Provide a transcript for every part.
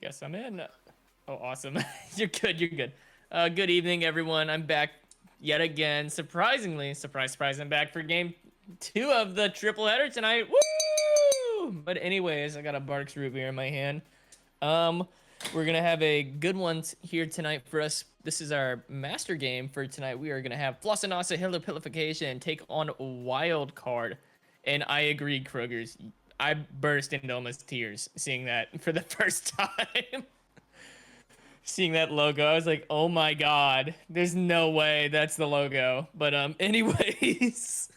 Guess I'm in. Oh, awesome. You're good. You're good. Good evening, everyone. I'm back yet again. Surprisingly, surprise, I'm back for game 2 of the triple header tonight. Woo! But anyways, I got a Barks root beer in my hand. Um, we're gonna have a good one here tonight for us. This is our master game for tonight. We are gonna have Floccinaucinihilipilification take on Wild Card, and I agree, Krogers. I burst into almost tears seeing that for the first time. Seeing that logo, I was like, "Oh my god, there's no way that's the logo." But anyways,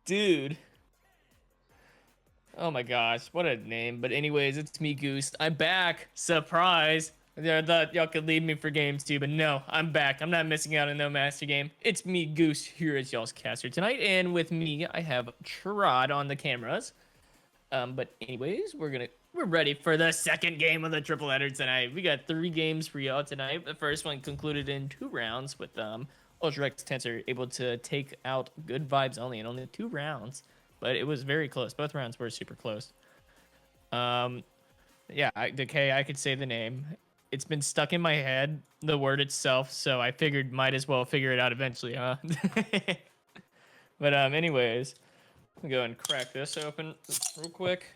dude. Oh my gosh, what a name. But anyways, it's me, Goose. I'm back. Surprise. I thought y'all could leave me for games too, but no, I'm back. I'm not missing out on no master game. It's me, Goose, here as y'all's caster tonight, and with me, I have Trod on the cameras. But anyways, we're ready for the second game of the triple header tonight. We got 3 games for y'all tonight. The first one concluded in 2 rounds with Ultra X Tensor able to take out Good Vibes only in only 2 rounds. But it was very close. Both rounds were super close. Yeah, Decay, I could say the name. It's been stuck in my head, the word itself, so I figured might as well figure it out eventually, huh? But anyways, I'm gonna go and crack this open real quick.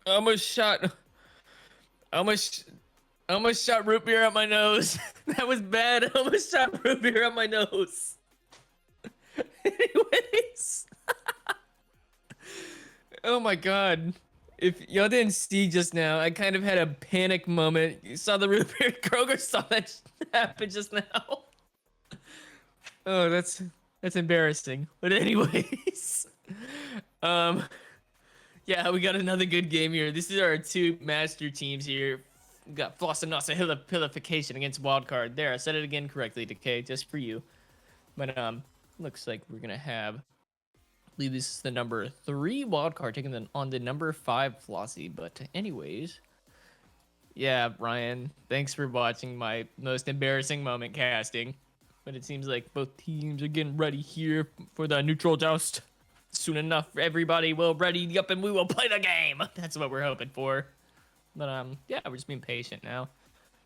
Almost shot root beer out my nose. That was bad. I almost shot root beer out my nose. Anyways. Oh my god. If y'all didn't see just now, I kind of had a panic moment. You saw the root beer. Kroger saw that happen just now. Oh, that's embarrassing. But anyways. Yeah, we got another good game here. This is our 2 master teams here. We got Floccinaucinihilipilification against Wildcard. There, I said it again correctly, Decay, just for you. But looks like we're gonna have, I believe this is the number 3 Wildcard taking on the number 5 Flossie. But anyways, yeah, Ryan, thanks for watching my most embarrassing moment casting. But it seems like both teams are getting ready here for the neutral joust. Soon enough, everybody will ready up and we will play the game. That's what we're hoping for. But yeah, we're just being patient now.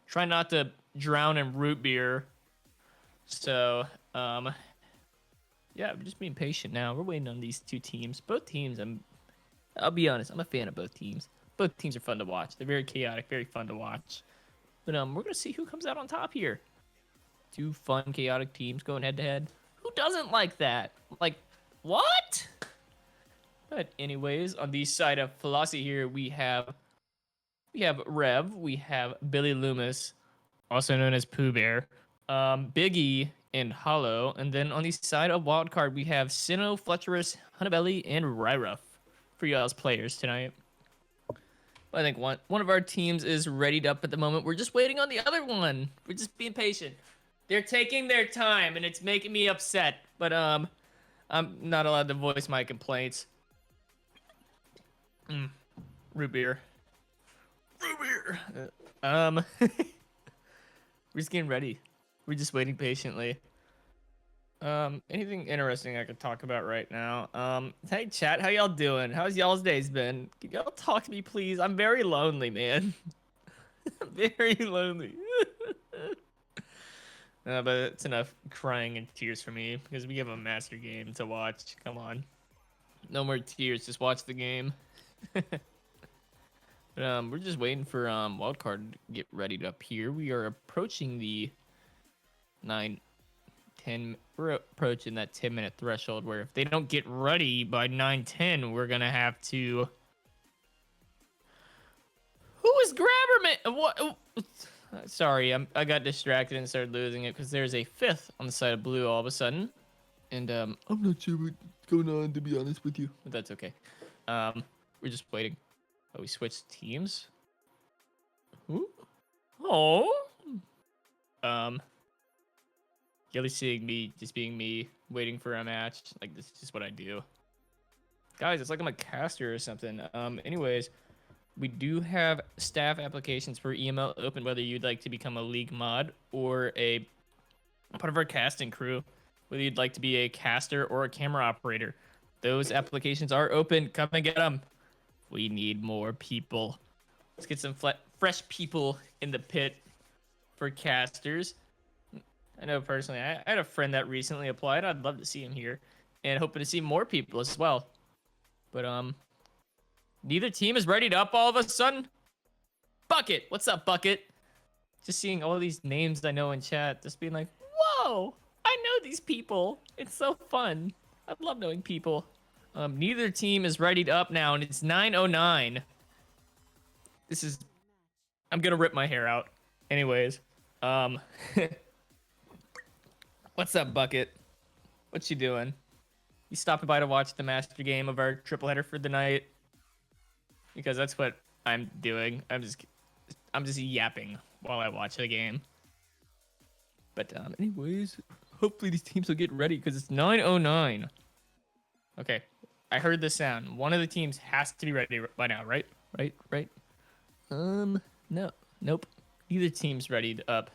Try not to drown in root beer. So yeah, we're just being patient now. We're waiting on these 2 teams. Both teams, I'll be honest, I'm a fan of both teams. Both teams are fun to watch. They're very chaotic, very fun to watch. But we're gonna see who comes out on top here. 2 fun, chaotic teams going head to head. Who doesn't like that? Like, what? But anyways, on the side of Flossie here, we have Rev, we have Billy Loomis, also known as Pooh Bear, Biggie, and Hollow. And then on the side of Wildcard, we have Sinnoh, Fletcherus, Honeybelly, and Ryruff for y'all's players tonight. I think one of our teams is readied up at the moment. We're just waiting on the other one. We're just being patient. They're taking their time, and it's making me upset. But I'm not allowed to voice my complaints. Root beer. Root beer. We're just getting ready. We're just waiting patiently. Anything interesting I could talk about right now? Hey chat, how y'all doing? How's y'all's days been? Can y'all talk to me, please? I'm very lonely, man. I'm very lonely. But it's enough crying and tears for me because we have a master game to watch. Come on. No more tears, just watch the game. But, we're just waiting for Wildcard to get ready up here. We are approaching the 9-10. We're approaching that 10-minute threshold where if they don't get ready by 9-10, we're gonna have to. Who is Grabberman? What? Sorry, I got distracted and started losing it because there's a 5th on the side of blue all of a sudden, and I'm not sure what's going on, to be honest with you, but that's okay. We're just waiting. Oh, we switched teams. Who? Oh. You're seeing me just being me, waiting for a match. Like, this is just what I do. Guys, it's like I'm a caster or something. Anyways, We do have staff applications for EML open, whether you'd like to become a league mod or a part of our casting crew, whether you'd like to be a caster or a camera operator. Those applications are open. Come and get them. We need more people. Let's get some fresh people in the pit for casters. I know personally, I had a friend that recently applied. I'd love to see him here, and hoping to see more people as well. But neither team is ready to up all of a sudden. Bucket, what's up, Bucket? Just seeing all these names I know in chat, just being like, whoa, I know these people. It's so fun. I love knowing people. Neither team is ready to up now, and it's 9:09. This is, I'm gonna rip my hair out. Anyways, what's up, Bucket? What you doing? You stopping by to watch the master game of our triple header for the night? Because that's what I'm doing. I'm just yapping while I watch the game. But anyways, hopefully these teams will get ready because it's 9:09. Okay, I heard the sound. One of the teams has to be ready by now, right? Right. No, nope. Neither team's ready to up.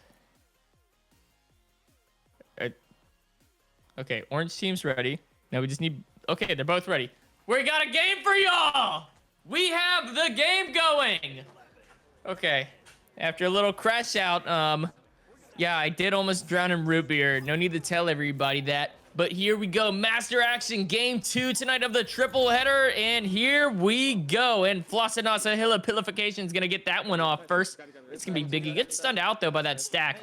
Okay, orange team's ready. Now we just need. Okay, they're both ready. We got a game for y'all. We have the game going. Okay, after a little crash out, yeah, I did almost drown in root beer. No need to tell everybody that. But here we go, Master Action Game 2 tonight of the triple header, and here we go. And Floccinaucinihilipilification is gonna get that one off first. It's gonna be Biggie. Gets stunned out though by that stack,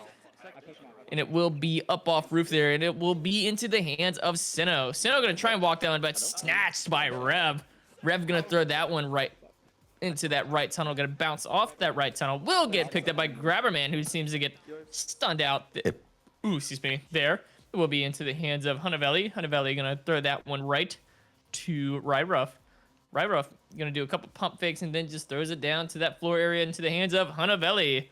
and it will be up off roof there, and it will be into the hands of Sinnoh. Sinnoh gonna try and walk that one, but snatched by Rev. Rev gonna throw that one right into that right tunnel, gonna bounce off that right tunnel. Will get picked up by Grabberman, who seems to get stunned out. Ooh, excuse me, there. It will be into the hands of Hunavelli. Hunavelli gonna throw that one right to Ryruff. Ryruff gonna do a couple pump fakes and then just throws it down to that floor area into the hands of Hunavelli.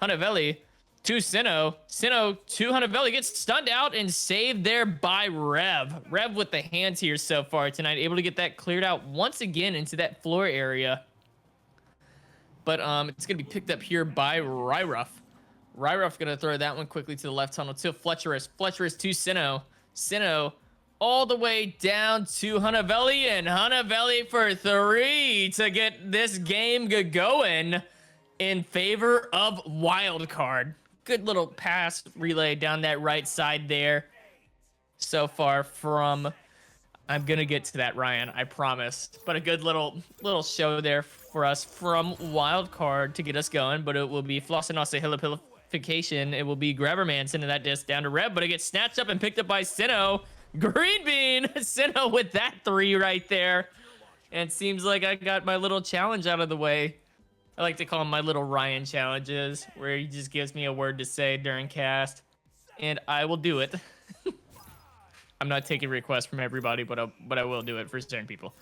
Hunavelli to Sinnoh. Sinnoh to Hunavelli, gets stunned out and saved there by Rev. Rev with the hands here so far tonight, able to get that cleared out once again into that floor area. But it's gonna be picked up here by Ryruff. Ryruff gonna throw that one quickly to the left tunnel to Fletcherus. Fletcherus to Sinnoh. Sinnoh all the way down to Hunavelli, and Hunavelli for 3 to get this game going in favor of Wildcard. Good little pass relay down that right side there so far from, I'm gonna get to that, Ryan, I promise. But a good little show there for us from Wildcard to get us going, but it will be Floccinaucinihilipilification. It will be Grabberman sending that disc down to Rev, but it gets snatched up and picked up by Sinnoh. Green Bean! Sinnoh with that 3 right there. And it seems like I got my little challenge out of the way. I like to call them my little Ryan challenges, where he just gives me a word to say during cast, and I will do it. I'm not taking requests from everybody, but I will do it for certain people.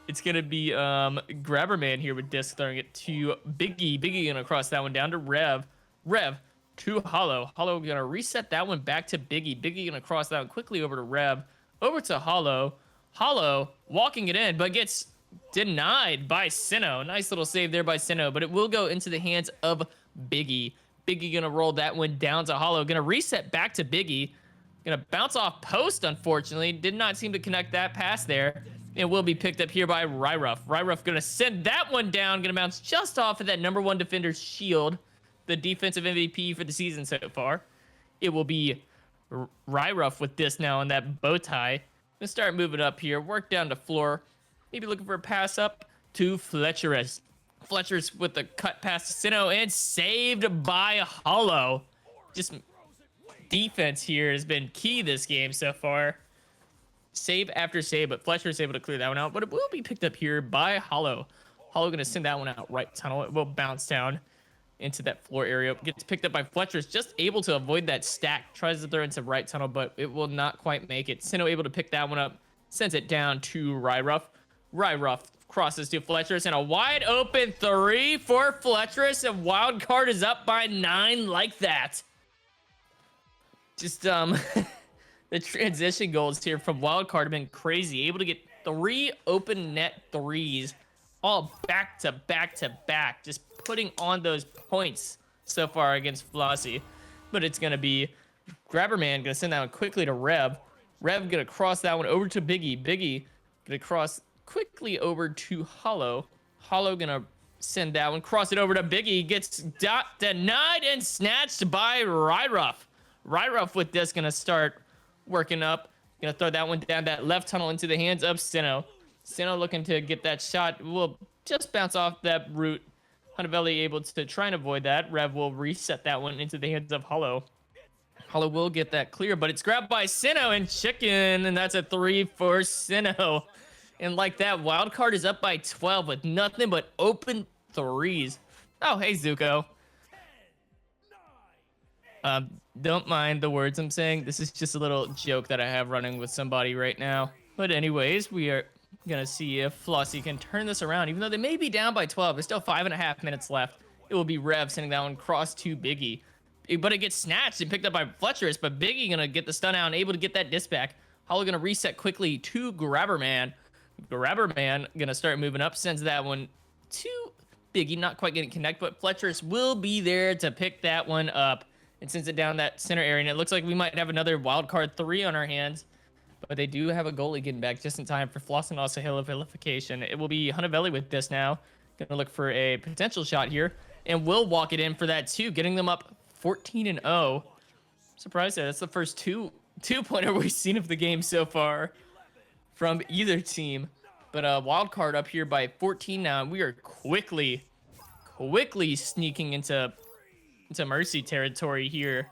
It's gonna be Grabberman here with disc throwing it to Biggie. Biggie gonna cross that one down to Rev. Rev to Hollow. Hollow gonna reset that one back to Biggie. Biggie gonna cross that one quickly over to Rev. Over to Hollow. Hollow walking it in, but gets denied by Sinnoh. Nice little save there by Sinnoh, but it will go into the hands of Biggie. Biggie gonna roll that one down to Hollow. Gonna reset back to Biggie. Gonna bounce off post, unfortunately. Did not seem to connect that pass there. It will be picked up here by Ryruff. Ryruff gonna send that one down. Gonna bounce just off of that #1 defender's shield. The defensive MVP for the season so far. It will be Ryruff with this now on that bow tie. Gonna start moving up here. Work down the floor. Maybe looking for a pass up to Fletcherus. Fletcherus with the cut pass to Sinnoh and saved by Hollow. Just defense here has been key this game so far. Save after save, but Fletcher is able to clear that one out, but it will be picked up here by Hollow. Hollow gonna send that one out right tunnel. It will bounce down into that floor area. Gets picked up by Fletcher. Is just able to avoid that stack. Tries to throw into right tunnel, but it will not quite make it. Sinnoh able to pick that one up. Sends it down to Ryruff. Ryruff crosses to Fletcherus, and a wide open 3 for Fletcherus, and Wildcard is up by 9 like that. Just, the transition goals here from Wildcard have been crazy. Able to get 3 open net 3s all back to back to back, just putting on those points so far against Flossie. But it's going to be Grabberman going to send that one quickly to Rev. Rev going to cross that one over to Biggie. Biggie going to cross quickly over to Hollow. Hollow going to send that one, cross it over to Biggie. Gets denied and snatched by Ryruff. Ryruff with this going to start working up. Going to throw that one down that left tunnel into the hands of Sinnoh. Sinnoh looking to get that shot. Will just bounce off that root. Hunavelli able to try and avoid that. Rev will reset that one into the hands of Hollow. Hollow will get that clear, but it's grabbed by Sinnoh and Chicken, and that's a 3 for Sinnoh. And like that, Wildcard is up by 12 with nothing but open threes. Oh, hey, Zuko. Don't mind the words I'm saying. This is just a little joke that I have running with somebody right now. But anyways, we are gonna see if Flossie can turn this around. Even though they may be down by 12, there's still 5.5 minutes left. It will be Rev sending that one cross to Biggie. But it gets snatched and picked up by Fletcherus, but Biggie gonna get the stun out and able to get that disc back. Hollow gonna reset quickly to Grabberman. Grabberman gonna start moving up, sends that one to Biggie, not quite getting connect, but Fletcherus will be there to pick that one up and sends it down that center area. And it looks like we might have another wildcard 3 on our hands, but they do have a goalie getting back just in time for Floccinaucinihilipilification. It will be Hunavelli with this now. Gonna look for a potential shot here, and will walk it in for that too, getting them up 14-0. Surprised that that's the first two-pointer we've seen of the game so far from either team. But wild card up here by 14 now, and we are quickly sneaking into Mercy territory here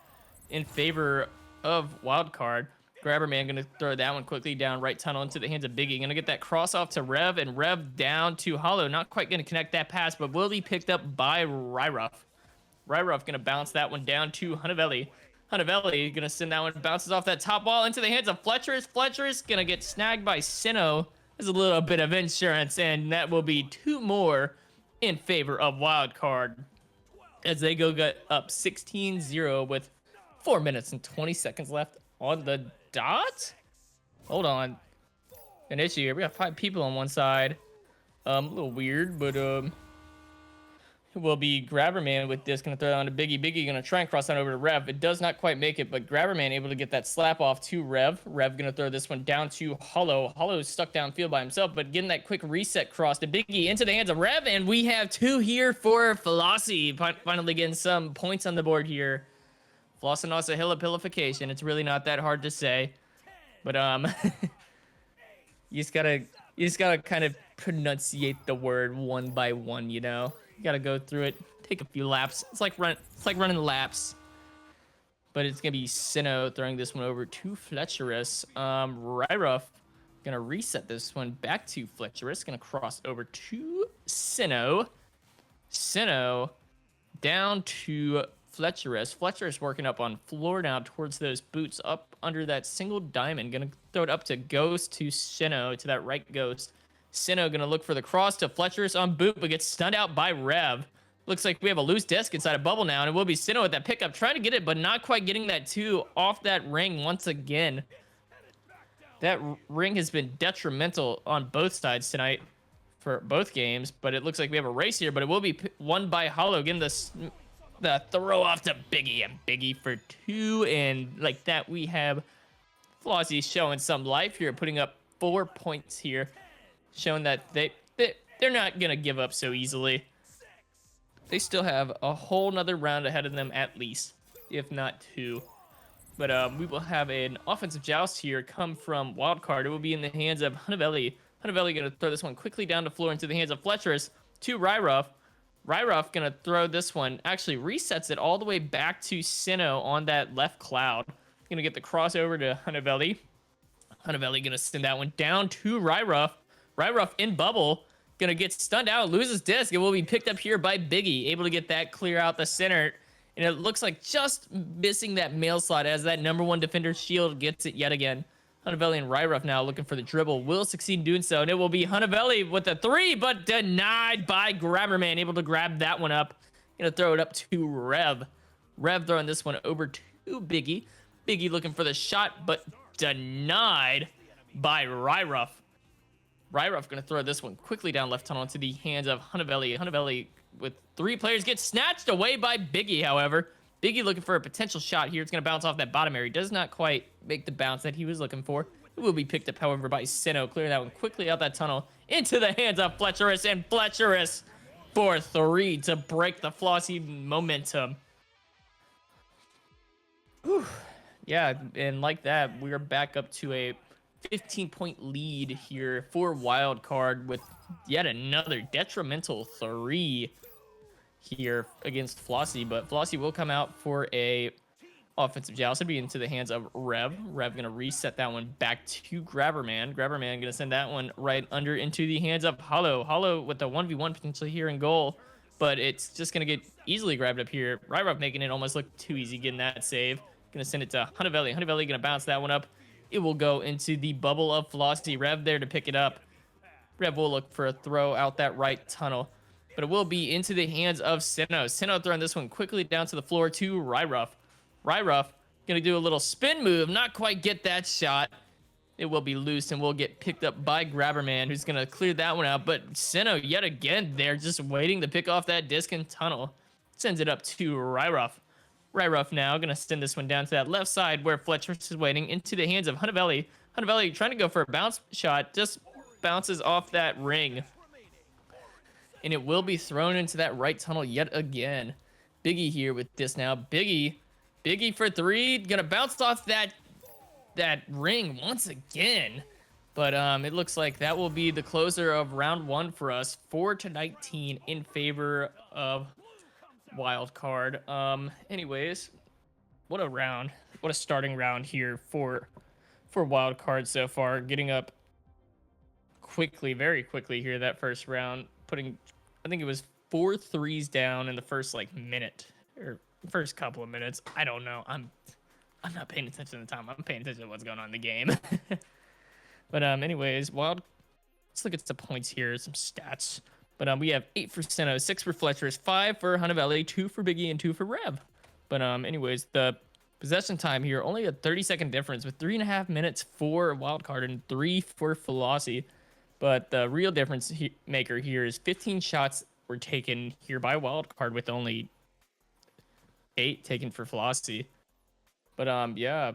in favor of wild card. Grabberman gonna throw that one quickly down right tunnel into the hands of Biggie. Gonna get that cross off to Rev, and Rev down to Hollow. Not quite gonna connect that pass, but will be picked up by Ryruff. Ryruff gonna bounce that one down to Hunavelli. Hunavelli gonna send that one, bounces off that top wall into the hands of Fletcherus. Fletcherus gonna get snagged by Sinnoh. There's a little bit of insurance, and that will be 2 more in favor of Wildcard as they go get up 16-0 with 4 minutes and 20 seconds left on the dot. Hold on, an issue here. We got 5 people on one side. A little weird, but it will be Grabberman with this, gonna throw it on to Biggie. Biggie gonna try and cross that over to Rev. It does not quite make it, but Grabberman able to get that slap off to Rev. Rev gonna throw this one down to Hollow. Hollow's stuck downfield by himself, but getting that quick reset cross to Biggie into the hands of Rev, and we have 2 here for Flossie. Finally getting some points on the board here. Floccinaucinihilipilification. It's really not that hard to say, but you just gotta kind of pronunciate the word one by one, you know. You gotta go through it, take a few laps. It's like running laps. But it's gonna be Sinnoh throwing this one over to Fletcherus. Ryruff gonna reset this one back to Fletcherus. Gonna cross over to Sinnoh. Sinnoh down to Fletcherus. Fletcherus working up on floor now towards those boots, up under that single diamond. Gonna throw it up to Ghost to Sinnoh, to that right Ghost. Sinnoh gonna look for the cross to Fletcherus on boot, but gets stunned out by Rev. Looks like we have a loose disc inside a bubble now, and it will be Sinnoh with that pickup, trying to get it, but not quite getting that 2 off that ring once again. That ring has been detrimental on both sides tonight for both games, but it looks like we have a race here, but it will be won by Hollow, getting the throw off to Biggie, and Biggie for 2, and like that we have Flossie showing some life here, putting up 4 points here, showing that they're not gonna give up so easily. They still have a whole nother round ahead of them at least, if not 2. But we will have an offensive joust here come from Wildcard. It will be in the hands of Hunavelli. Hunavelli gonna throw this one quickly down the floor into the hands of Fletcherus to Ryruff. Ryruff gonna throw this one, actually resets it all the way back to Sinnoh on that left cloud. Gonna get the crossover to Hunavelli. Hunavelli gonna send that one down to Ryruff. Ryruff in bubble, gonna get stunned out, loses disc. It will be picked up here by Biggie, able to get that clear out the center. And it looks like just missing that mail slot as that #1 defender shield gets it yet again. Hunavelli and Ryruff now looking for the dribble, will succeed in doing so. And it will be Hunavelli with the 3, but denied by Grabberman, able to grab that one up. Gonna throw it up to Rev. Rev throwing this one over to Biggie. Biggie looking for the shot, but denied by Ryruff. Ryruff gonna throw this one quickly down left tunnel into the hands of Hunavelli. Hunavelli with 3 players gets snatched away by Biggie, however. Biggie looking for a potential shot here. It's gonna bounce off that bottom area. Does not quite make the bounce that he was looking for. It will be picked up, however, by Sinnoh. Clear that one quickly out that tunnel into the hands of Fletcherus, and Fletcherus for 3 to break the Flossie momentum. Whew. Yeah, and like that, we're back up to a 15-point lead here for Wild Card with yet another detrimental 3 here against Flossie. But Flossie will come out for a offensive joust. It'll be into the hands of Rev. Rev gonna reset that one back to Grabberman. Grabberman gonna send that one right under into the hands of Hollow. Hollow with the 1v1 potentially here in goal, but it's just gonna get easily grabbed up here. Ryruff making it almost look too easy getting that save. Gonna send it to Hunavelli. Hunavelli gonna bounce that one up. It will go into the bubble of Flossie. Rev there to pick it up. Rev will look for a throw out that right tunnel, but it will be into the hands of Sinnoh. Sinnoh throwing this one quickly down to the floor to Ryruff. Ryruff gonna do a little spin move, not quite get that shot. It will be loose and will get picked up by Grabberman, who's gonna clear that one out. But Sinnoh yet again there, just waiting to pick off that disc and tunnel. Sends it up to Ryruff. Ryruff now gonna send this one down to that left side where Fletcher is waiting into the hands of Hunavelli. Hunavelli trying to go for a bounce shot, just bounces off that ring. And it will be thrown into that right tunnel yet again. Biggie here with this now. Biggie for 3, gonna bounce off that ring once again. But it looks like that will be the closer of round 1 for us, 4-19 in favor of Wild Card. Anyways, what a round, what a starting round here for Wild Card so far. Getting up quickly, very quickly here that first round, putting, I think it was 4 threes down in the first like minute or first couple of minutes. I don't know. I'm not paying attention to the time. I'm paying attention to what's going on in the game. But anyways, let's look at some points here, some stats. But we have 8 for Sinnoh, 6 for Fletcherus, 5 for Hunavelli, 2 for Biggie, and 2 for Rev. But anyways, the possession time here, only a 30-second difference with 3.5 minutes for Wildcard and 3 for Flossie. But the real difference maker here is 15 shots were taken here by Wildcard with only 8 taken for Flossie. But yeah,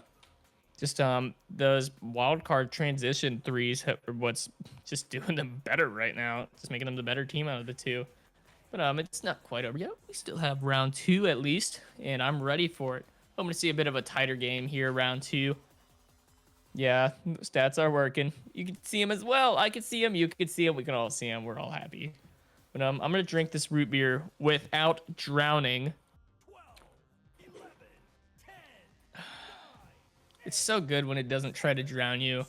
just those Wildcard transition threes are what's just doing them better right now. Just making them the better team out of the 2. But it's not quite over yet. We still have round 2 at least, and I'm ready for it. I'm gonna see a bit of a tighter game here, round 2. Yeah, stats are working. You can see them as well. I can see them. You can see them. We can all see them. We're all happy. But I'm gonna drink this root beer without drowning. It's so good when it doesn't try to drown you.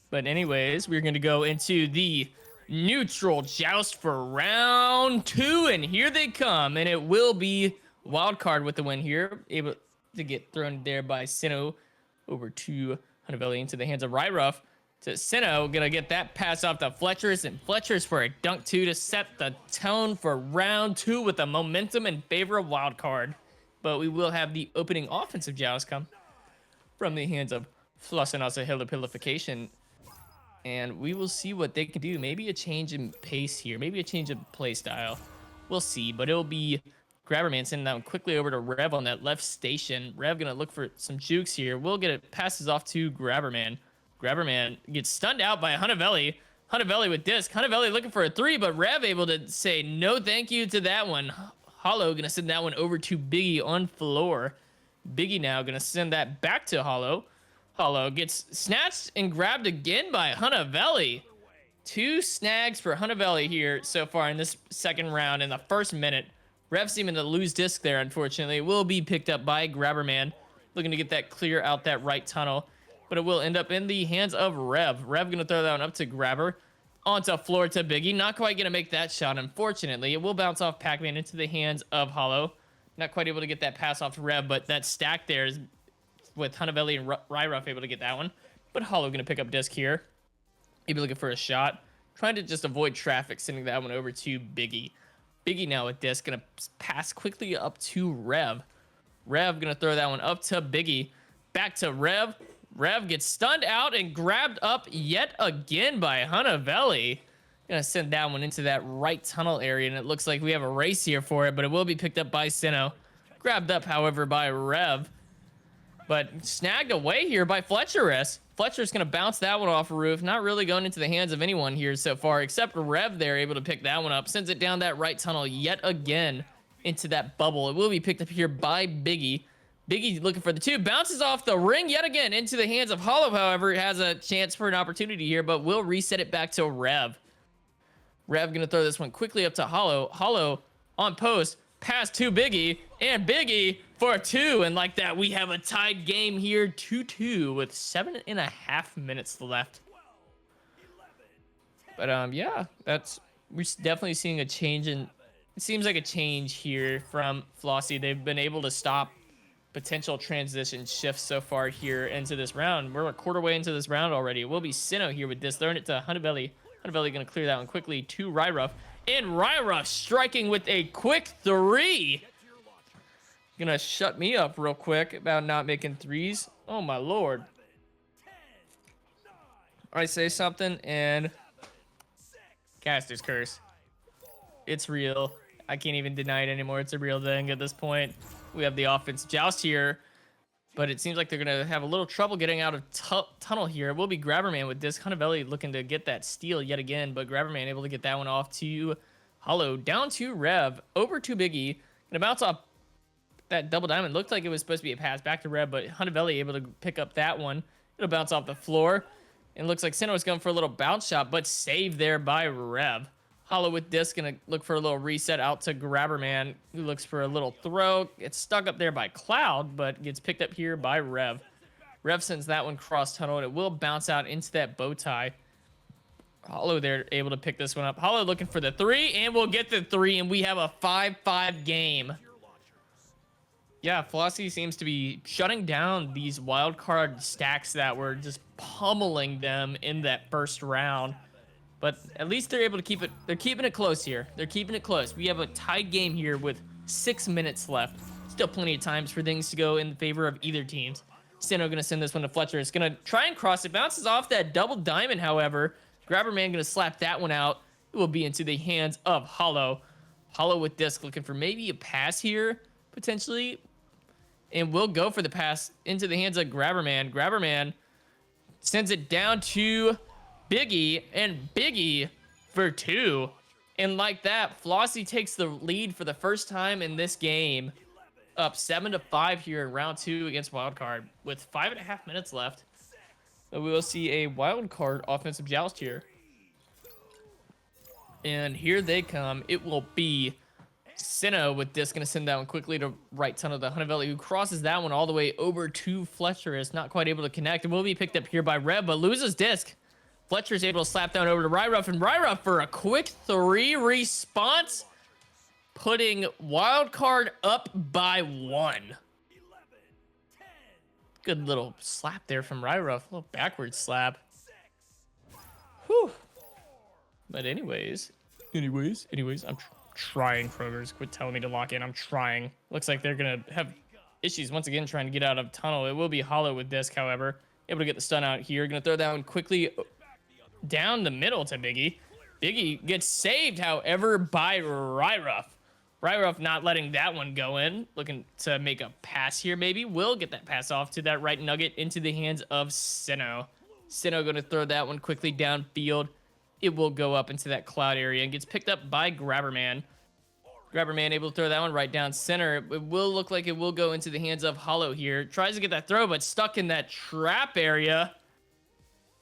But anyways, we're going to go into the neutral joust for round 2. And here they come. And it will be Wildcard with the win here. Able to get thrown there by Sinnoh over to Hunavelli into the hands of Ryruff. To Sinnoh, going to get that pass off to Fletcherus. And Fletcherus for a dunk 2 to set the tone for round 2 with the momentum in favor of Wildcard. But we will have the opening offensive joust come from the hands of Floccinaucinihilipilification, and we will see what they can do. Maybe a change in pace here, maybe a change in play style. We'll see, but it'll be Grabberman sending that one quickly over to Rev on that left station. Rev gonna look for some jukes here. We'll get it, passes off to Grabberman. Grabberman gets stunned out by Hunavelli. Hunavelli with disc. Hunavelli looking for a 3, but Rev able to say no thank you to that one. Hollow gonna send that one over to Biggie on floor. Biggie now gonna send that back to Hollow. Hollow gets snatched and grabbed again by Hunavelli. 2 snags for Hunavelli here so far in this second round in the first minute. Rev seeming to lose disc there, unfortunately. It will be picked up by Grabberman, looking to get that clear out that right tunnel. But it will end up in the hands of Rev. Rev gonna throw that one up to Grabber. Onto floor to Biggie. Not quite gonna make that shot, unfortunately. It will bounce off Pac-Man into the hands of Hollow. Not quite able to get that pass off to Rev, but that stack there is with Hunavelli and Ryruff able to get that one. But Hollow going to pick up disc here. Maybe looking for a shot. Trying to just avoid traffic, sending that one over to Biggie. Biggie now with disc, going to pass quickly up to Rev. Rev going to throw that one up to Biggie. Back to Rev. Rev gets stunned out and grabbed up yet again by Hunavelli. Gonna send that one into that right tunnel area, and it looks like we have a race here for it, but it will be picked up by Sinnoh. Grabbed up, however, by Rev, but snagged away here by Fletcherus. Fletcher's gonna bounce that one off a roof, not really going into the hands of anyone here so far, except Rev there, able to pick that one up. Sends it down that right tunnel yet again into that bubble. It will be picked up here by Biggie. Biggie looking for the two, bounces off the ring yet again into the hands of Hollow, however, has a chance for an opportunity here, but will reset it back to Rev. Rev gonna throw this one quickly up to Hollow. Hollow on post, pass to Biggie, and Biggie for two. And like that, we have a tied game here, 2-2 with 7.5 minutes left. But yeah, we're definitely seeing a change in. It seems like a change here from Flossie. They've been able to stop potential transition shifts so far here into this round. We're a quarter way into this round already. It will be Sinnoh here with this. Throwing it to Hunavelli. Hunavelli gonna clear that one quickly to Ryruff. And Ryruff striking with a quick 3. Gonna shut me up real quick about not making 3s. Oh my lord. I say something and Caster's Curse. It's real. I can't even deny it anymore. It's a real thing at this point. We have the offense joust here, but it seems like they're going to have a little trouble getting out of tunnel here. It will be Grabberman with this. Hunavelli looking to get that steal yet again, but Grabberman able to get that one off to Hollow. Down to Rev. Over to Biggie. Going to bounce off that double diamond. Looked like it was supposed to be a pass back to Rev, but Hunavelli able to pick up that one. It'll bounce off the floor. And looks like Sinnoh was going for a little bounce shot, but saved there by Rev. Hollow with this, gonna look for a little reset out to Grabberman, who looks for a little throw. Gets stuck up there by Cloud, but gets picked up here by Rev. Rev sends that one cross tunnel, and it will bounce out into that bow tie. Hollow there able to pick this one up. Hollow looking for the 3, and we'll get the 3, and we have a 5-5 game. Yeah, Flossie seems to be shutting down these wild card stacks that were just pummeling them in that first round. But at least they're able to keep it. They're keeping it close here. They're keeping it close. We have a tied game here with 6 minutes left. Still plenty of times for things to go in favor of either teams. Sinnoh gonna send this one to Fletcher. It's gonna try and cross it. Bounces off that double diamond, however. Grabberman gonna slap that one out. It will be into the hands of Hollow. Hollow with disc looking for maybe a pass here, potentially. And we'll go for the pass into the hands of Grabberman. Grabberman sends it down to Biggie, and Biggie for 2. And like that, Flossie takes the lead for the first time in this game. Up 7-5 here in round 2 against Wildcard with 5.5 minutes left. So we will see a Wildcard offensive joust here. And here they come. It will be Sinnoh with this, gonna send that one quickly to right tunnel to Hunavelli, who crosses that one all the way over to Fletcher. Is not quite able to connect. It will be picked up here by Rev, but loses disc. Fletcher is able to slap down over to Ryruff, and Ryruff for a quick 3 response, putting Wildcard up by 1. Good little slap there from Ryruff, a little backward slap. Whew. But anyways, I'm trying, Krogers. Quit telling me to lock in. I'm trying. Looks like they're gonna have issues once again trying to get out of tunnel. It will be Hollow with disc, however. Able to get the stun out here. Gonna throw that one quickly down the middle to Biggie. Biggie gets saved, however, by Ryruff. Ryruff not letting that one go in. Looking to make a pass here, maybe. Will get that pass off to that right nugget into the hands of Sinnoh. Sinnoh going to throw that one quickly downfield. It will go up into that cloud area and gets picked up by Grabberman. Grabberman able to throw that one right down center. It will look like it will go into the hands of Hollow here. Tries to get that throw, but stuck in that trap area.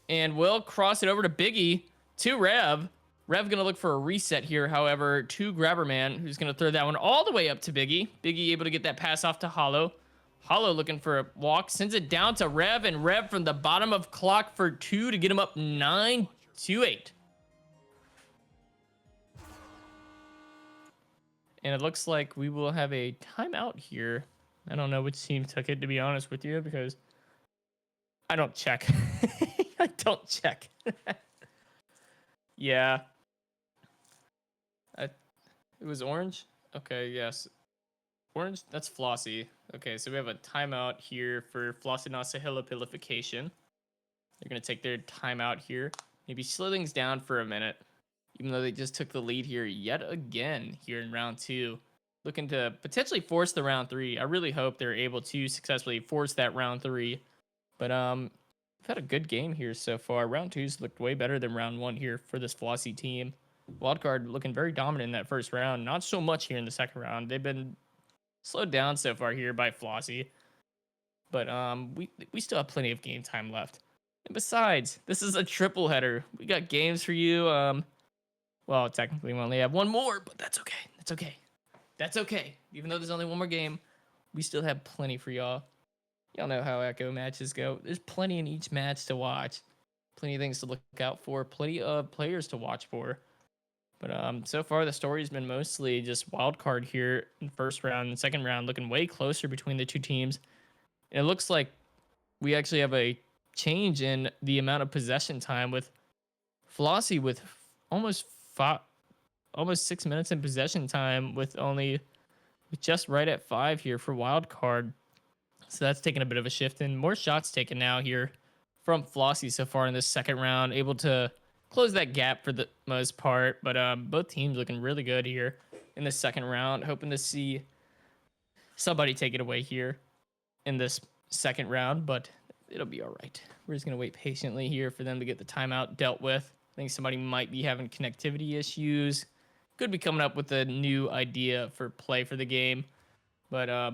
And will cross it over to Biggie, to Rev. Rev gonna look for a reset here, however, to Grabberman, who's gonna throw that one all the way up to Biggie. Biggie able to get that pass off to Hollow. Hollow looking for a walk, sends it down to Rev, and Rev from the bottom of clock for 2 to get him up 9-8. And it looks like we will have a timeout here. I don't know which team took it, to be honest with you, because I don't check. I don't check. Yeah. It was orange? Okay, yes. Orange, that's Flossie. Okay, so we have a timeout here for Floccinaucinihilipilification. They're going to take their timeout here. Maybe slow things down for a minute, even though they just took the lead here yet again here in round 2. Looking to potentially force the round 3. I really hope they're able to successfully force that round 3. But we've had a good game here so far. Round 2's looked way better than round 1 here for this Flossie team. Wildcard looking very dominant in that first round. Not so much here in the second round. They've been slowed down so far here by Flossie. But we still have plenty of game time left. And besides, this is a triple header. We got games for you. Well, technically we only have one more, but that's okay. That's okay. That's okay. Even though there's only one more game, we still have plenty for y'all. Y'all know how Echo matches go. There's plenty in each match to watch. Plenty of things to look out for. Plenty of players to watch for. But so far the story's been mostly just wild card here in first round and second round, looking way closer between the two teams. And it looks like we actually have a change in the amount of possession time with Flossie with almost 6 minutes in possession time with just right at 5 here for wild card. So that's taken a bit of a shift and more shots taken now here from Flossie so far in this second round, able to close that gap for the most part. But both teams looking really good here in the second round, hoping to see somebody take it away here in this second round, but it'll be all right. We're just going to wait patiently here for them to get the timeout dealt with. I think somebody might be having connectivity issues. Could be coming up with a new idea for play for the game. But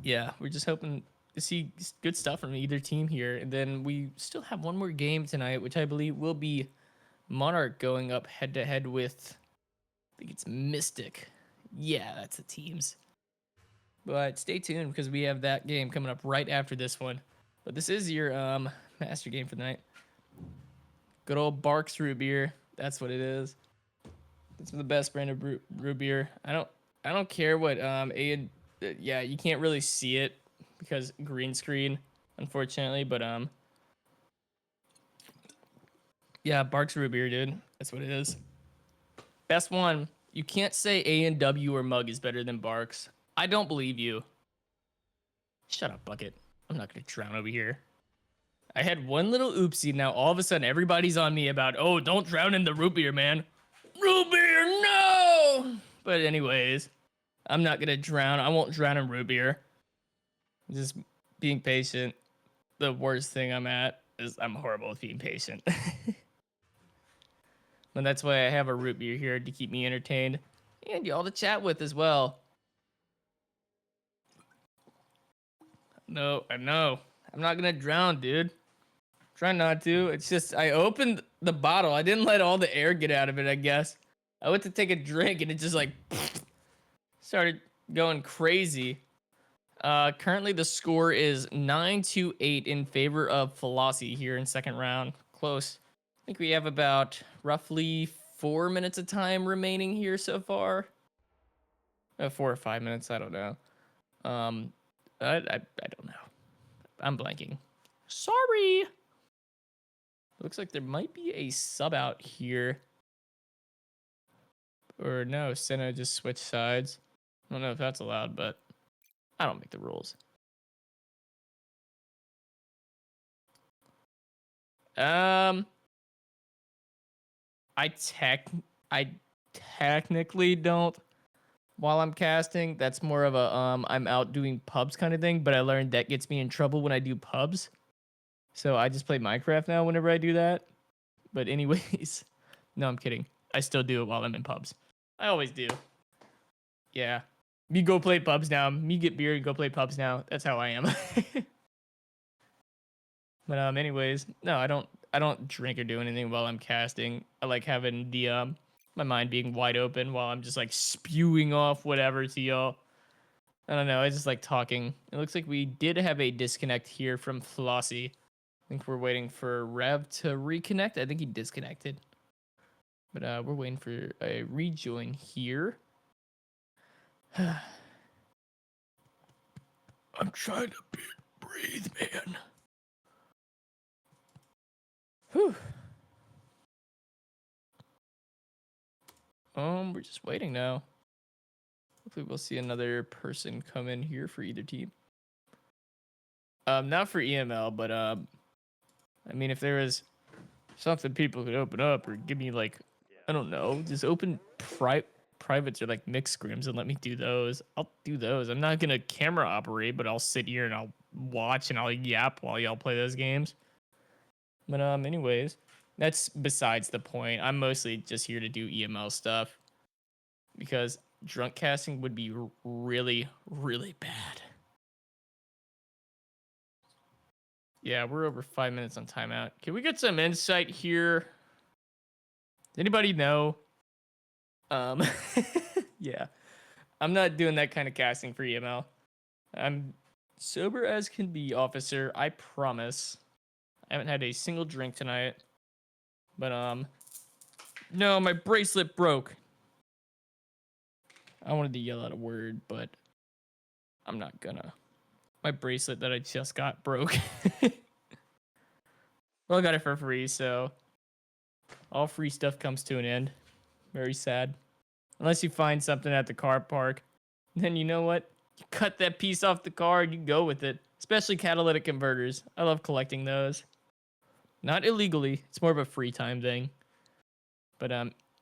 yeah, we're just hoping to see good stuff from either team here. And then we still have one more game tonight, which I believe will be Monarch going up head to head with, I think it's Mystic. Yeah, that's the teams. But stay tuned because we have that game coming up right after this one. But this is your master game for the night. Good old Barks root beer. That's what it is. It's the best brand of root beer. I don't care what yeah, you can't really see it because green screen, unfortunately, but yeah, Barks root beer, dude. That's what it is. Best one. You can't say A&W or Mug is better than Barks. I don't believe you. Shut up, Bucket. I'm not gonna drown over here. I had one little oopsie. Now all of a sudden everybody's on me about, oh, don't drown in the root beer, man. Root beer, no! But anyways, I'm not gonna drown. I won't drown in root beer. Just being patient. The worst thing I'm at is I'm horrible at being patient. And that's why I have a root beer here to keep me entertained and y'all to chat with as well. No, I know. I'm not gonna drown, dude. Try not to. It's just I opened the bottle. I didn't let all the air get out of it, I guess. I went to take a drink and it just like started going crazy. Currently the score is 9-8 in favor of Flossie here in second round. Close. I think we have about roughly 4 minutes of time remaining here so far. 4 or 5 minutes, I don't know. I don't know. I'm blanking. Sorry. Looks like there might be a sub out here. Or no, Senna just switched sides. I don't know if that's allowed, but I don't make the rules. I technically don't while I'm casting. That's more of a I'm out doing pubs kind of thing, but I learned that gets me in trouble when I do pubs. So I just play Minecraft now whenever I do that. But anyways, no, I'm kidding. I still do it while I'm in pubs. I always do. Yeah. Me go play pubs now. Me get beer and go play pubs now. That's how I am. But anyways, no, I don't drink or do anything while I'm casting. I like having the my mind being wide open while I'm just like spewing off whatever to y'all. I don't know, I just like talking. It looks like we did have a disconnect here from Flossie. I think we're waiting for Rev to reconnect. I think he disconnected. But we're waiting for a rejoin here. I'm trying to breathe, man. Whew. We're just waiting now. Hopefully we'll see another person come in here for either team. Not for EML, but I mean, if there is something people could open up or give me like, I don't know, just open privates or like mixed scrims and let me do those. I'll do those. I'm not gonna camera operate, but I'll sit here and I'll watch and I'll yap while y'all play those games. But anyways, that's besides the point. I'm mostly just here to do EML stuff because drunk casting would be really, really bad. Yeah, we're over 5 minutes on timeout. Can we get some insight here? Does anybody know? Yeah. I'm not doing that kind of casting for EML. I'm sober as can be, officer. I promise. I haven't had a single drink tonight. But, no, my bracelet broke. I wanted to yell out a word, but I'm not gonna. My bracelet that I just got broke. Well, I got it for free, so all free stuff comes to an end. Very sad. Unless you find something at the car park. Then you know what? You cut that piece off the car and you go with it. Especially catalytic converters. I love collecting those. Not illegally. It's more of a free time thing. But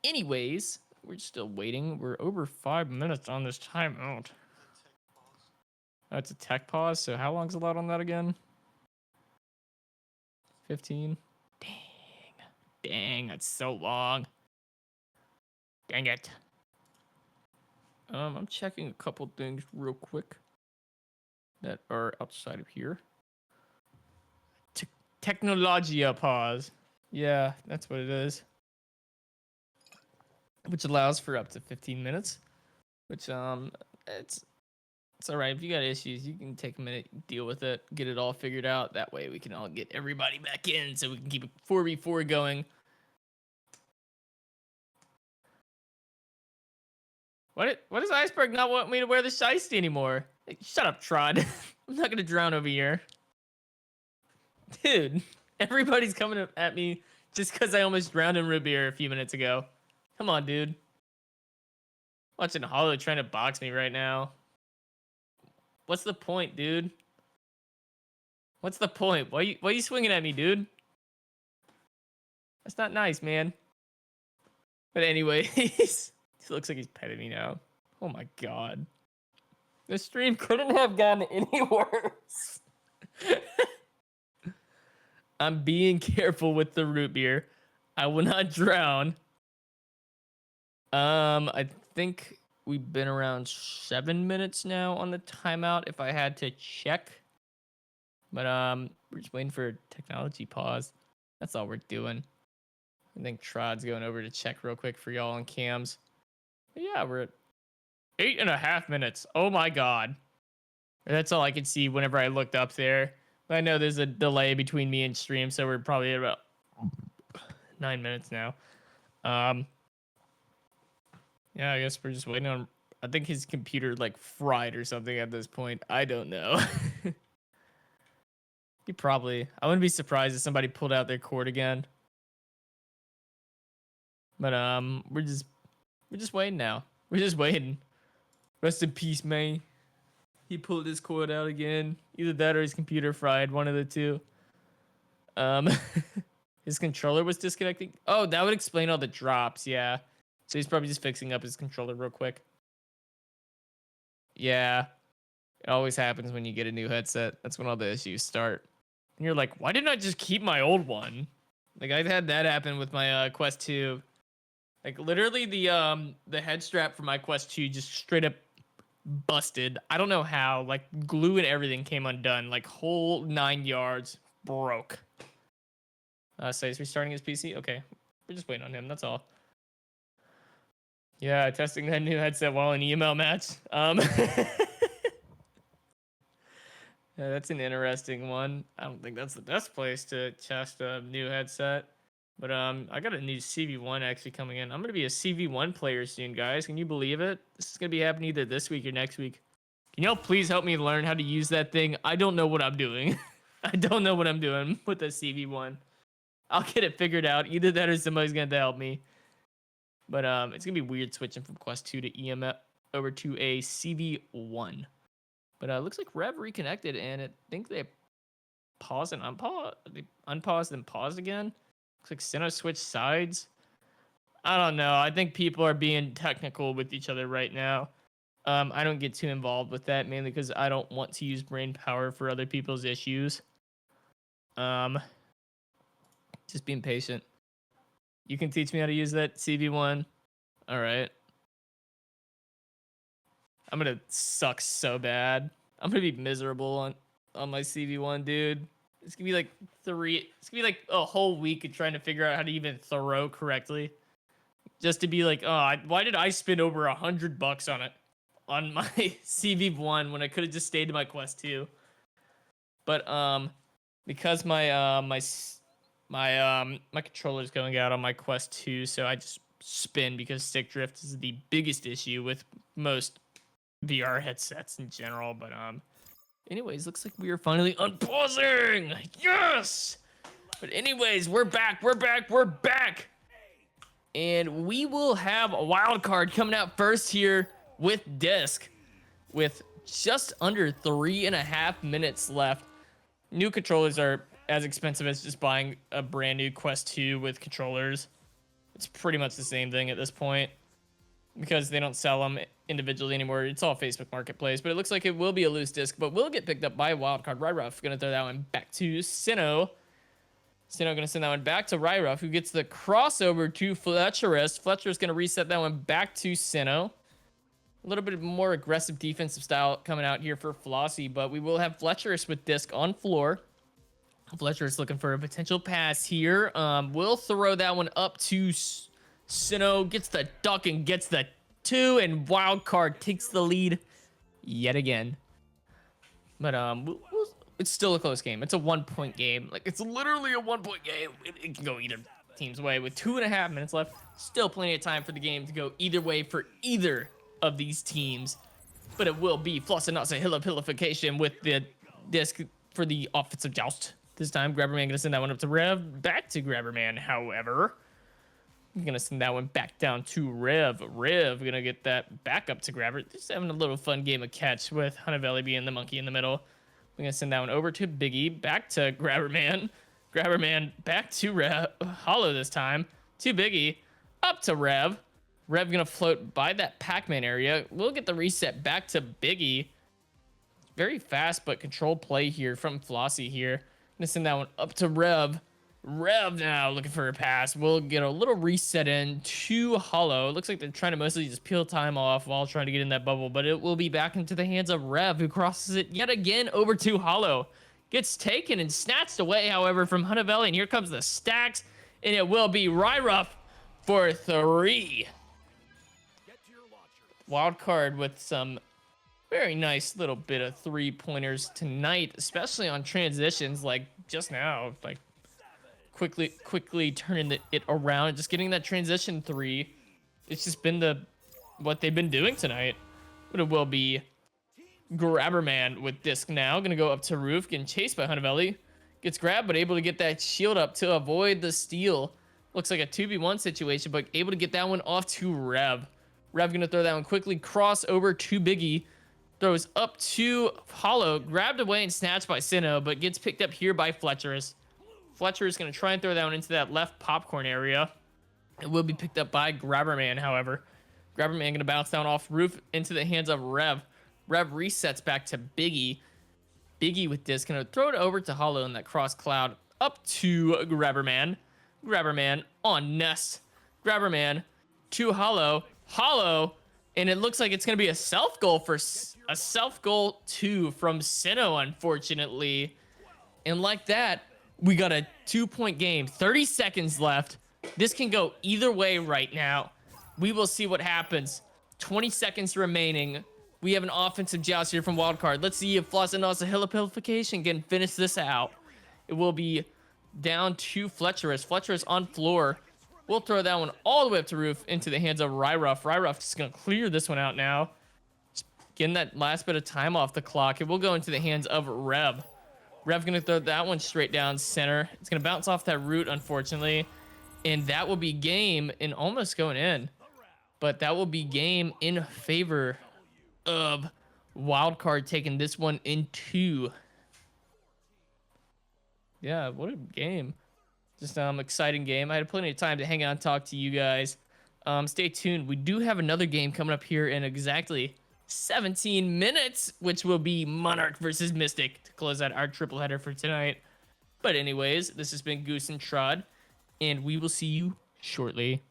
anyways, we're still waiting. We're over 5 minutes on this timeout. Oh, it's a tech pause. So how long's allowed on that again? 15. Dang, that's so long. Dang it. I'm checking a couple things real quick that are outside of here. Technologia pause. Yeah, that's what it is. Which allows for up to 15 minutes. Which it's all right. If you got issues, you can take a minute, deal with it, get it all figured out. That way we can all get everybody back in so we can keep a 4v4 going. What does Iceberg not want me to wear the shiesty anymore? Hey, shut up, Trod. I'm not gonna drown over here. Dude, everybody's coming at me just because I almost drowned in root beer a few minutes ago. Come on, dude. Watching Hollow trying to box me right now. What's the point, dude? What's the point? Why are you swinging at me, dude? That's not nice, man. But anyways, he looks like he's petting me now. Oh my god. The stream couldn't have gotten any worse. I'm being careful with the root beer. I will not drown. I think we've been around 7 minutes now on the timeout if I had to check. But we're just waiting for a technology pause. That's all we're doing. I think Trod's going over to check real quick for y'all on cams. But yeah, we're at 8.5 minutes. Oh my god. That's all I could see whenever I looked up there. But I know there's a delay between me and stream, so we're probably at about 9 minutes now. Yeah, I guess we're just waiting on. I think his computer like fried or something at this point. I don't know. He probably. I wouldn't be surprised if somebody pulled out their cord again. But we're just waiting now. We're just waiting. Rest in peace, May. He pulled his cord out again. Either that or his computer fried. One of the two. His controller was disconnecting. Oh, that would explain all the drops. Yeah. So he's probably just fixing up his controller real quick. Yeah. It always happens when you get a new headset. That's when all the issues start. And you're like, why didn't I just keep my old one? Like, I've had that happen with my Quest 2. Like, literally the head strap for my Quest 2 just straight up busted. I don't know how. Like, glue and everything came undone. Like, whole 9 yards broke. So he's restarting his PC? Okay. We're just waiting on him. That's all. Yeah, testing that new headset while in EML match. Yeah, that's an interesting one. I don't think that's the best place to test a new headset. But I got a new CV1 actually coming in. I'm gonna be a CV1 player soon, guys. Can you believe it? This is gonna be happening either this week or next week. Can y'all please help me learn how to use that thing? I don't know what I'm doing. I don't know what I'm doing with the CV1. I'll get it figured out. Either that or somebody's gonna have to help me. But it's gonna be weird switching from Quest 2 to EML. over to a CV1. But looks like Rev reconnected, and I think they paused and unpaused. They unpaused and paused again. Looks like Sinnoh switched sides. I don't know. I think people are being technical with each other right now. I don't get too involved with that, mainly because I don't want to use brain power for other people's issues. Just being patient. You can teach me how to use that CV1. All right. I'm gonna suck so bad. I'm gonna be miserable on my CV1, dude. It's gonna be like it's gonna be like a whole week of trying to figure out how to even throw correctly. Just to be like, oh, why did I spend over $100 on it on my CV1 when I could have just stayed to my Quest 2? But because my controller's going out on my Quest 2, so I just spin because stick drift is the biggest issue with most VR headsets in general. But anyways, looks like we are finally unpausing. Yes. But anyways, we're back. And we will have a wild card coming out first here with Disc, with just under 3.5 minutes left. New controllers are as expensive as just buying a brand new Quest 2 with controllers. It's pretty much the same thing at this point because they don't sell them individually anymore. It's all Facebook Marketplace, but it looks like it will be a loose disc, but will get picked up by Wildcard. Ryruff gonna throw that one back to Sinnoh. Sinnoh gonna send that one back to Ryruff, who gets the crossover to Fletcherus. Fletcherus gonna reset that one back to Sinnoh. A little bit more aggressive defensive style coming out here for Flossie, but we will have Fletcherus with disc on floor. Fletcherus looking for a potential pass here. We'll throw that one up to Sinnoh, gets the duck and gets the 2, and Wildcard takes the lead yet again. But it's still a close game. It's a 1-point game. Like, it's literally a 1-point game. It can go either team's way with 2.5 minutes left. Still plenty of time for the game to go either way for either of these teams. But it will be Floccinaucinihilipilification with the disc for the offensive joust. This time, Grabberman gonna send that one up to Rev. Back to Grabberman, however. He's gonna send that one back down to Rev. Rev gonna get that back up to Grabber. Just having a little fun game of catch with Hunavelli being the monkey in the middle. We're gonna send that one over to Biggie. Back to Grabberman. Grabberman back to Rev. Hollow this time. To Biggie. Up to Rev. Rev gonna float by that Pac-Man area. We'll get the reset back to Biggie. Very fast, but controlled play here from Flossie here. Gonna send that one up to Rev. Rev now looking for a pass. We'll get a little reset in to Hollow. Looks like they're trying to mostly just peel time off while trying to get in that bubble, but it will be back into the hands of Rev, who crosses it yet again over to Hollow. Gets taken and snatched away, however, from Hunavelli, and here comes the stacks, and it will be Ryruff for 3. Wild card with some very nice little bit of 3-pointers tonight, especially on transitions like just now, like quickly turning it around and just getting that transition 3. It's just been what they've been doing tonight. But it will be Grabberman with disc now. Gonna go up to Roof, getting chased by Hunavelli. Gets grabbed, but able to get that shield up to avoid the steal. Looks like a 2v1 situation, but able to get that one off to Rev. Rev gonna throw that one quickly, cross over to Biggie. Throws up to Hollow, grabbed away and snatched by Sinnoh, but gets picked up here by Fletcherus. Fletcherus gonna try and throw that one into that left popcorn area. It will be picked up by Grabberman, however. Grabberman gonna bounce down off Roof into the hands of Rev. Rev resets back to Biggie. Biggie with disc gonna throw it over to Hollow in that cross cloud up to Grabberman. Grabberman on Nest. Grabberman to Hollow. Hollow, and it looks like it's gonna be a self goal for a self goal 2 from Sinnoh, unfortunately. And like that, we got a 2-point game. 30 seconds left. This can go either way right now. We will see what happens. 20 seconds remaining. We have an offensive joust here from Wildcard. Let's see if Floccinaucinihilipilification can finish this out. It will be down to Fletcherus. Fletcherus on floor. We'll throw that one all the way up to Roof into the hands of Ryruff. Ryruff is going to clear this one out now. Just getting that last bit of time off the clock. It will go into the hands of Rev. Rev going to throw that one straight down center. It's going to bounce off that root, unfortunately. And that will be game and almost going in. But that will be game in favor of Wildcard taking this one in 2. Yeah, what a game. Just exciting game. I had plenty of time to hang out and talk to you guys. Stay tuned. We do have another game coming up here in exactly 17 minutes, which will be Monarch versus Mystic to close out our triple header for tonight. But anyways, this has been Goose and Trod, and we will see you shortly.